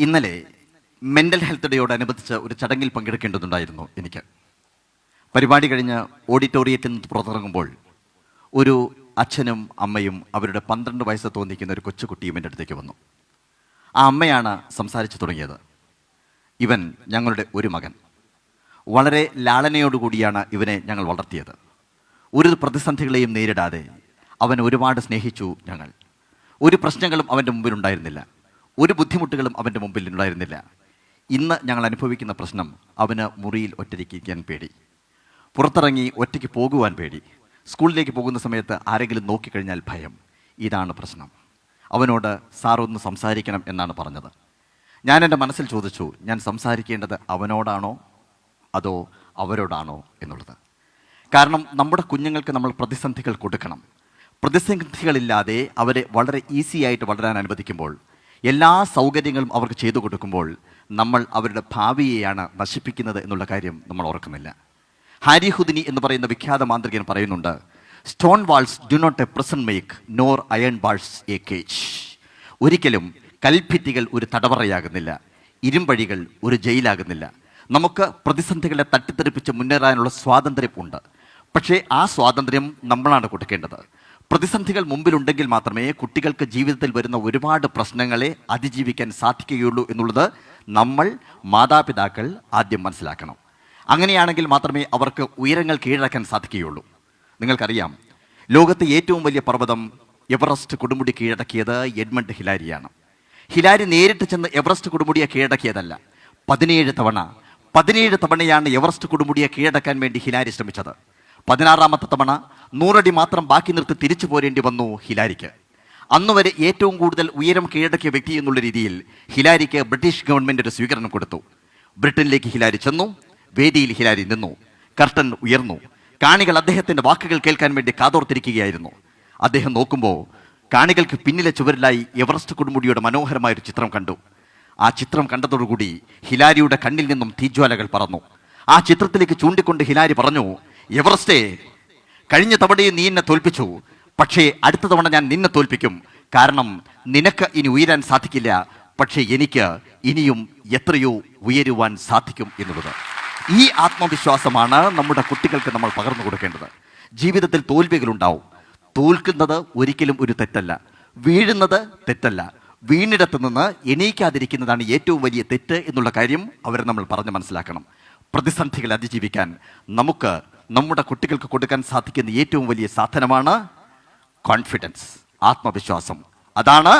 ഇന്നലെ mental health ഡേയോടനുബന്ധിച്ച് ഒരു ചടങ്ങിൽ പങ്കെടുക്കേണ്ടതുണ്ടായിരുന്നു എനിക്ക്. പരിപാടി കഴിഞ്ഞ് ഓഡിറ്റോറിയത്തിൽ നിന്ന് പുറത്തിറങ്ങുമ്പോൾ ഒരു അച്ഛനും അമ്മയും അവരുടെ 12 വയസ്സ് തോന്നിക്കുന്ന ഒരു കൊച്ചുകുട്ടിയും എൻ്റെ അടുത്തേക്ക് വന്നു. ആ അമ്മയാണ് സംസാരിച്ചു തുടങ്ങിയത്. ഇവൻ ഞങ്ങളുടെ ഒരു മകൻ. വളരെ ലാളനയോടുകൂടിയാണ് ഇവനെ ഞങ്ങൾ വളർത്തിയത്. ഒരു പ്രതിസന്ധികളെയും നേരിടാതെ അവൻ ഒരുപാട് സ്നേഹിച്ചു ഞങ്ങൾ. ഒരു പ്രശ്നങ്ങളും അവൻ്റെ മുമ്പിൽ ഉണ്ടായിരുന്നില്ല. ഒരു ബുദ്ധിമുട്ടുകളും അവൻ്റെ മുമ്പിൽ ഉണ്ടായിരുന്നില്ല. ഇന്ന് ഞങ്ങൾ അനുഭവിക്കുന്ന പ്രശ്നം, അവന് മുറിയിൽ ഒറ്റയ്ക്കിരിക്കാൻ പേടി, പുറത്തിറങ്ങി ഒറ്റയ്ക്ക് പോകുവാൻ പേടി, സ്കൂളിലേക്ക് പോകുന്ന സമയത്ത് ആരെങ്കിലും നോക്കിക്കഴിഞ്ഞാൽ ഭയം. ഇതാണ് പ്രശ്നം. അവനോട് സാർ ഒന്ന് സംസാരിക്കണം എന്നാണ് പറഞ്ഞത്. ഞാൻ എൻ്റെ മനസ്സിൽ ചോദിച്ചു, ഞാൻ സംസാരിക്കേണ്ടത് അവനോടാണോ അതോ അവരോടാണോ എന്നുള്ളത്. കാരണം നമ്മുടെ കുഞ്ഞുങ്ങൾക്ക് നമ്മൾ പ്രതിസന്ധികൾ കൊടുക്കണം. പ്രതിസന്ധികളില്ലാതെ അവരെ വളരെ ഈസി ആയിട്ട് വളരാൻ അനുവദിക്കുമ്പോൾ, എല്ലാ സൗകര്യങ്ങളും അവർക്ക് ചെയ്തു കൊടുക്കുമ്പോൾ നമ്മൾ അവരുടെ ഭാവിയെയാണ് നശിപ്പിക്കുന്നത് എന്നുള്ള കാര്യം നമ്മൾ ഓർക്കുന്നില്ല. ഹാരി ഹുദിനി എന്ന് പറയുന്ന വിഖ്യാത മാന്ത്രികൻ പറയുന്നുണ്ട്, stone walls do not a prison make nor iron walls a cage. ഒരിക്കലും കൽഭിത്തികൾ ഒരു തടവറയാകുന്നില്ല, ഇരുമ്പഴികൾ ഒരു ജയിലാകുന്നില്ല. നമുക്ക് പ്രതിസന്ധികളെ തട്ടിത്തെറിപ്പിച്ച് മുന്നേറാനുള്ള സ്വാതന്ത്ര്യം ഉണ്ട്. പക്ഷേ ആ സ്വാതന്ത്ര്യം നമ്മളാണ് കൊടുക്കേണ്ടത്. പ്രതിസന്ധികൾ മുമ്പിലുണ്ടെങ്കിൽ മാത്രമേ കുട്ടികൾക്ക് ജീവിതത്തിൽ വരുന്ന ഒരുപാട് പ്രശ്നങ്ങളെ അതിജീവിക്കാൻ സാധിക്കുകയുള്ളൂ എന്നുള്ളത് നമ്മൾ മാതാപിതാക്കൾ ആദ്യം മനസ്സിലാക്കണം. അങ്ങനെയാണെങ്കിൽ മാത്രമേ അവർക്ക് ഉയരങ്ങൾ കീഴടക്കാൻ സാധിക്കുകയുള്ളൂ. നിങ്ങൾക്കറിയാം, ലോകത്തെ ഏറ്റവും വലിയ പർവ്വതം എവറസ്റ്റ് കൊടുമുടി കീഴടക്കിയത് എഡ്മണ്ട് ഹിലാരിയാണ്. ഹിലാരി നേരിട്ട് ചെന്ന് എവറസ്റ്റ് കൊടുമുടിയെ കീഴടക്കിയതല്ല. 17 തവണയാണ് എവറസ്റ്റ് കൊടുമുടിയെ കീഴടക്കാൻ വേണ്ടി ഹിലാരി ശ്രമിച്ചത്. 16ാമത്തെ തവണ 100 അടി മാത്രം ബാക്കി നിർത്തി തിരിച്ചു പോരേണ്ടി വന്നു ഹിലാരിക്ക്. അന്നുവരെ ഏറ്റവും കൂടുതൽ ഉയരം കീഴടക്കിയ വ്യക്തി എന്നുള്ള രീതിയിൽ ഹിലാരിക്ക് ബ്രിട്ടീഷ് ഗവൺമെൻറ് ഒരു സ്വീകരണം കൊടുത്തു. ബ്രിട്ടനിലേക്ക് ഹിലാരി ചെന്നു. വേദിയിൽ ഹിലാരി നിന്നു. കർട്ടൻ ഉയർന്നു. കാണികൾ അദ്ദേഹത്തിൻ്റെ വാക്കുകൾ കേൾക്കാൻ വേണ്ടി കാതോർത്തിരിക്കുകയായിരുന്നു. അദ്ദേഹം നോക്കുമ്പോൾ കാണികൾക്ക് പിന്നിലെ ചുവരിലായി എവറസ്റ്റ് കൊടുമുടിയുടെ മനോഹരമായൊരു ചിത്രം കണ്ടു. ആ ചിത്രം കണ്ടതോടുകൂടി ഹിലാരിയുടെ കണ്ണിൽ നിന്നും തീജ്വാലകൾ പറന്നു. ആ ചിത്രത്തിലേക്ക് ചൂണ്ടിക്കൊണ്ട് ഹിലാരി പറഞ്ഞു, എവറസ്റ്റേ, കഴിഞ്ഞ തവണയും നീ എന്നെ തോൽപ്പിച്ചു, പക്ഷേ അടുത്ത തവണ ഞാൻ നിന്നെ തോൽപ്പിക്കും. കാരണം നിനക്ക് ഇനി ഉയരാൻ സാധിക്കില്ല, പക്ഷേ എനിക്ക് ഇനിയും എത്രയോ ഉയരുവാൻ സാധിക്കും എന്നുള്ളത്. ഈ ആത്മവിശ്വാസമാണ് നമ്മുടെ കുട്ടികൾക്ക് നമ്മൾ പകർന്നു കൊടുക്കേണ്ടത്. ജീവിതത്തിൽ തോൽവികളുണ്ടാവും. തോൽക്കുന്നത് ഒരിക്കലും ഒരു തെറ്റല്ല, വീഴുന്നത് തെറ്റല്ല. വീണിടത്ത് നിന്ന് എണീക്കാതിരിക്കുന്നതാണ് ഏറ്റവും വലിയ തെറ്റ് എന്നുള്ള കാര്യം അവരെ നമ്മൾ പറഞ്ഞ് മനസ്സിലാക്കണം. പ്രതിസന്ധികളെ അതിജീവിക്കാൻ നമുക്ക് നമ്മുടെ കുട്ടികൾക്ക് കൊടുക്കാൻ സാധിക്കുന്ന ഏറ്റവും വലിയ സാധനമാണ് കോൺഫിഡൻസ്, ആത്മവിശ്വാസം. അതാണ്